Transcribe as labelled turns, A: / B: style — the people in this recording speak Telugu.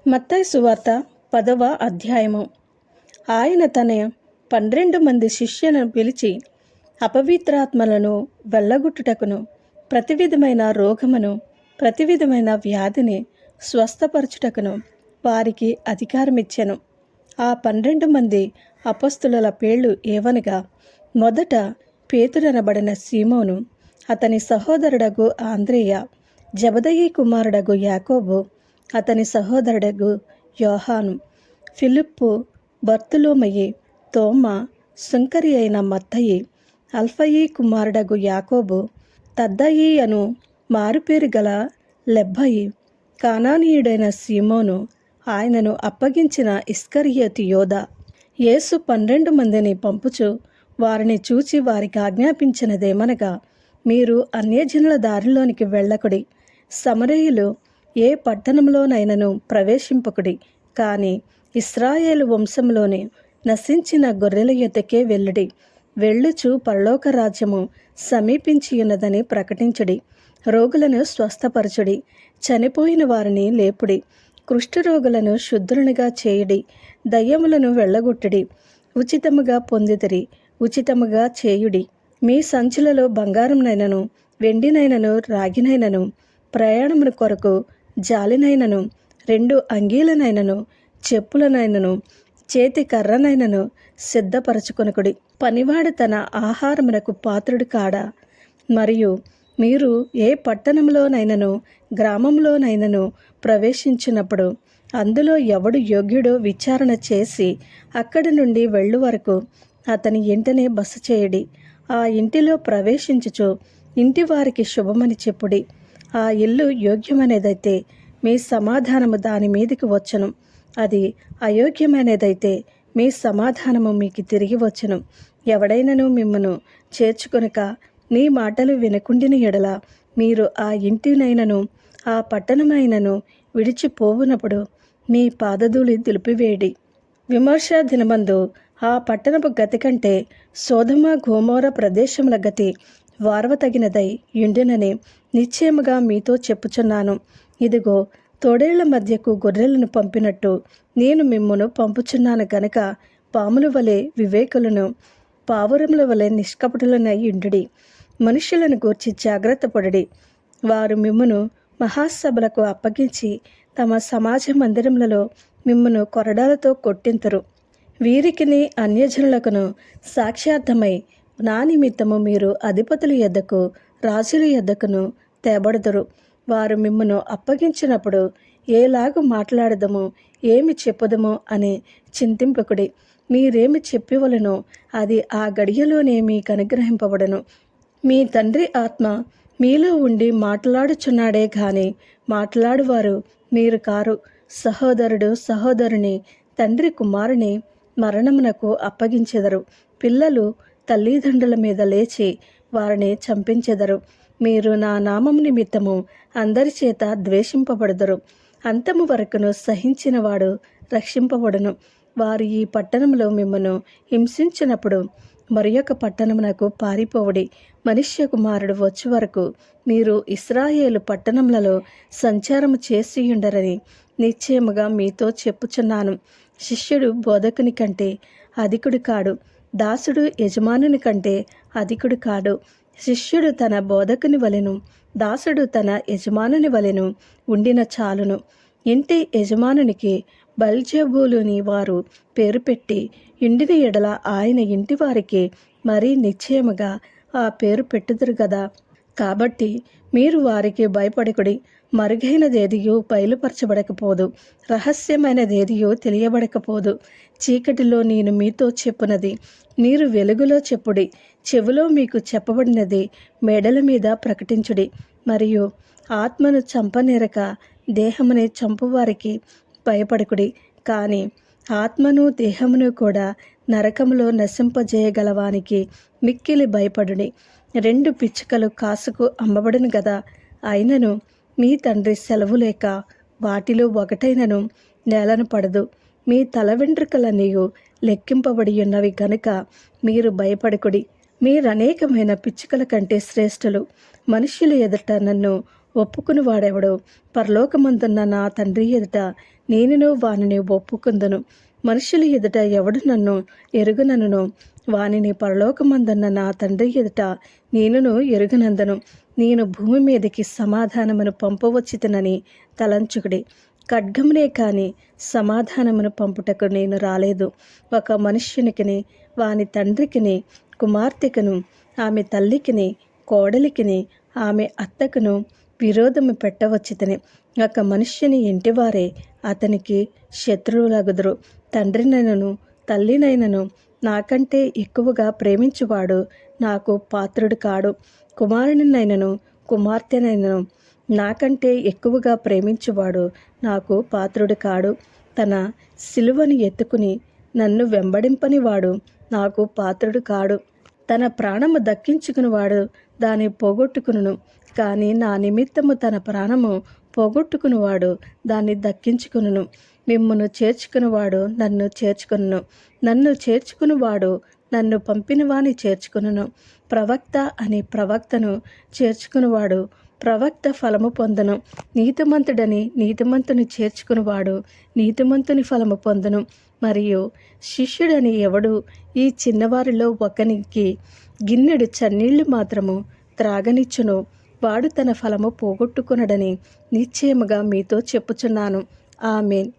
A: మత్తయి సువార్త 10వ అధ్యాయము. ఆయన తన 12 మంది శిష్యులను పిలిచి, అపవిత్రాత్మలను వెళ్ళగొట్టుటకును, ప్రతి విధమైన రోగమును, ప్రతి విధమైన వ్యాధిని స్వస్థపరచుటకును వారికి అధికారమిచ్చెను. ఆ 12 మంది అపొస్తలుల పేర్లు ఏవనగా, మొదట పేతురనబడిన సీమోను, అతని సహోదరుడగు ఆంద్రేయ, జెబెదయి కుమారుడగు యాకోబు, అతని సహోదరుడగు యోహాను, ఫిలిప్పు, బర్తులోమయి, తోమా, సుంకరి అయిన మత్తయి, అల్ఫయి కుమారుడగు యాకోబు, తద్దయి అను మారుపేరు గల లెబ్బయి, కానానీయుడైన సీమోను, ఆయనను అప్పగించిన ఇస్కరియోతు యోదా. యేసు 12 మందిని పంపుచు వారిని చూచి వారికి ఆజ్ఞాపించినదేమనగా, మీరు అన్యజనుల దారిలోనికి వెళ్ళకుడి, సమరయులు ఏ పట్టణంలోనైనను ప్రవేశింపకుడి, కానీ ఇశ్రాయేలు వంశంలోని నశించిన గొర్రెల యొద్దకే వెళ్ళుడి. వెళ్ళుచు పరలోక రాజ్యము సమీపించియున్నదని ప్రకటించుడి. రోగులను స్వస్థపరచుడి, చనిపోయిన వారిని లేపుడి, కుష్ఠరోగులను శుద్ధులునిగా చేయుడి, దయ్యములను వెళ్ళగొట్టుడి. ఉచితముగా పొందితిరి, ఉచితముగా చేయుడి. మీ సంచులలో బంగారంనైనను, వెండినైనను, రాగినైనను, ప్రయాణమును కొరకు జాలినైనను, 2 అంగీలనైనను, చెప్పులనైనను, చేతి కర్రనైనను సిద్ధపరచుకొనకుడి. పనివాడు తన ఆహారమునకు పాత్రుడు కాడా? మరియు మీరు ఏ పట్టణంలోనైనను, గ్రామంలోనైనను ప్రవేశించినప్పుడు అందులో ఎవడు యోగ్యుడో విచారణ చేసి అక్కడి నుండి వెళ్ళు వరకు అతని ఇంటనే బస చేయుడి. ఆ ఇంటిలో ప్రవేశించుచు ఇంటి వారికి శుభమని చెప్పుడి. ఆ ఇల్లు యోగ్యమైనదైతే మీ సమాధానము దాని మీదికి వచ్చును, అది అయోగ్యమైనదైతే మీ సమాధానము మీకు తిరిగి వచ్చును. ఎవడైనను మిమ్మను చేర్చుకొనక నీ మాటలు వినకుండిన ఎడల మీరు ఆ ఇంటినైనను ఆ పట్టణమైనను విడిచిపోవునప్పుడు మీ పాదధూళి దులిపివేడి. విమర్శ దినమందు ఆ పట్టణపు గతి కంటే సోదొమ గొమొర్రా ప్రదేశముల గతి వార్వతగినదై యుండునని నిశ్చయముగా మీతో చెప్పుచున్నాను. ఇదిగో, తోడేళ్ల మధ్యకు గొర్రెలను పంపినట్టు నేను మిమ్మును పంపుచున్నాను గనుక పాముల వలె వివేకులను, పావురముల వలె నిష్కపటులనై యుండుడి. మనుష్యులను గూర్చి జాగ్రత్త పడుడి. వారు మిమ్మును మహాసభలకు అప్పగించి తమ సమాజ మందిరములలో మిమ్మును కొరడాలతో కొట్టింతురు. వీరికిని అన్యజనులకును సాక్ష్యార్థమై నా నిమిత్తము మీరు అధిపతుల యొద్దకు, రాజుల యొద్దకును తేబడుదురు. వారు మిమ్మును అప్పగించినప్పుడు ఏలాగు మాట్లాడదమో, ఏమి చెప్పుదమో అని చింతింపకుడి. మీరేమి చెప్పివలెనో అది ఆ గడియలోనే మీకు అనుగ్రహింపబడును. మీ తండ్రి ఆత్మ మీలో ఉండి మాట్లాడుచున్నాడే గాని మాట్లాడువారు మీరు కారు. సహోదరుడు సహోదరుని, తండ్రి కుమారుని మరణమునకు అప్పగించెదరు. పిల్లలు తల్లిదండ్రుల మీద లేచి వారిని చంపించెదరు. మీరు నా నామము నిమిత్తము అందరి చేత ద్వేషింపబడుదురు. అంతము వరకును సహించిన వాడు రక్షింపబడును. వారు ఈ పట్టణంలో మిమ్మను హింసించినప్పుడు మరియొక పట్టణమునకు పారిపోవుడి. మనుష్య కుమారుడు వచ్చే వరకు మీరు ఇశ్రాయేలు పట్టణములలో సంచారము చేసియుండరని నిశ్చయముగా మీతో చెప్పుచున్నాను. శిష్యుడు బోధకుని కంటే అధికుడు కాడు, దాసుడు యజమానుని కంటే అధికుడు కాడు. శిష్యుడు తన బోధకుని వలెను, దాసుడు తన యజమానుని వలెను ఉండిన చాలును. ఇంటి యజమానునికి బెల్జెబూలుని వారు పేరు పెట్టి ఇండిన ఎడల ఆయన ఇంటి వారికి మరీ నిశ్చయముగా ఆ పేరు పెట్టుదురు గదా. కాబట్టి మీరు వారికి భయపడకుడి. మరుగైనదేదియో బయలుపరచబడకపోదు, రహస్యమైనదేదియో తెలియబడకపోదు. చీకటిలో నేను మీతో చెప్పునది మీరు వెలుగులో చెప్పుడి, చెవిలో మీకు చెప్పబడినది మేడల మీద ప్రకటించుడి. మరియు ఆత్మను చంపనేరక దేహముని చంపువారికి భయపడకుడి, కానీ ఆత్మను దేహమును కూడా నరకములో నశింపజేయగలవానికి మిక్కిలి భయపడుడి. 2 పిచ్చుకలు కాసుకు అమ్మబడును గదా, అయినను మీ తండ్రి సెలవు లేక వాటిలో ఒకటైనను నేలను పడదు. మీ తల వెంట్రుకలన్నీయు లెక్కింపబడి ఉన్నవి గనుక మీరు భయపడకుడి. మీరనేకమైన పిచ్చుకల కంటే శ్రేష్ఠులు. మనుష్యుల ఎదుట నన్ను ఒప్పుకుని వాడెవడో పరలోకమందున్న నా తండ్రి ఎదుట నేనును వానిని ఒప్పుకుందును. మనుషుల ఎదుట ఎవడు నన్ను ఎరుగనను వానిని పరలోకమందున్న నా తండ్రి ఎదుట నేనును ఎరుగనందును. నేను భూమి మీదకి సమాధానమును పంపవచ్చునని తలంచుకుడి. ఖడ్గమునే కాని సమాధానమును పంపుటకు నేను రాలేదు. ఒక మనుష్యునికిని వాని తండ్రికిని కుమార్తెకును ఆమె తల్లికిని కోడలికిని ఆమె అత్తకును విరోధము పెట్టవచ్చుతని. ఒక మనుష్యుని ఇంటివారే అతనికి శత్రువులగుదురు. తండ్రినైనను తల్లినైనను నాకంటే ఎక్కువగా ప్రేమించువాడు నాకు పాత్రుడు కాడు. కుమారునినైనను కుమార్తెనైనను నాకంటే ఎక్కువగా ప్రేమించువాడు నాకు పాత్రుడు కాడు. తన సిలువను ఎత్తుకుని నన్ను వెంబడింపని వాడు నాకు పాత్రుడు కాడు. తన ప్రాణము దక్కించుకునివాడు దాన్ని పోగొట్టుకును, కానీ నా నిమిత్తము తన ప్రాణము పోగొట్టుకునివాడు దాన్ని దక్కించుకును. మిమ్మును చేర్చుకునివాడు నన్ను చేర్చుకును, నన్ను చేర్చుకునివాడు నన్ను పంపిన వాని చేర్చుకును. ప్రవక్త అని ప్రవక్తను చేర్చుకునివాడు ప్రవక్త ఫలము పొందును. నీతిమంతుడని నీతిమంతుని చేర్చుకునివాడు నీతిమంతుని ఫలము పొందును. మరియు శిష్యుడని ఎవడు ఈ చిన్నవారిలో ఒకనికి గిన్నెడు చన్నీళ్లు మాత్రము త్రాగనిచ్చును వాడు తన ఫలము పోగొట్టుకునడని నిశ్చయముగా మీతో చెప్పుచున్నాను. ఆమేన్.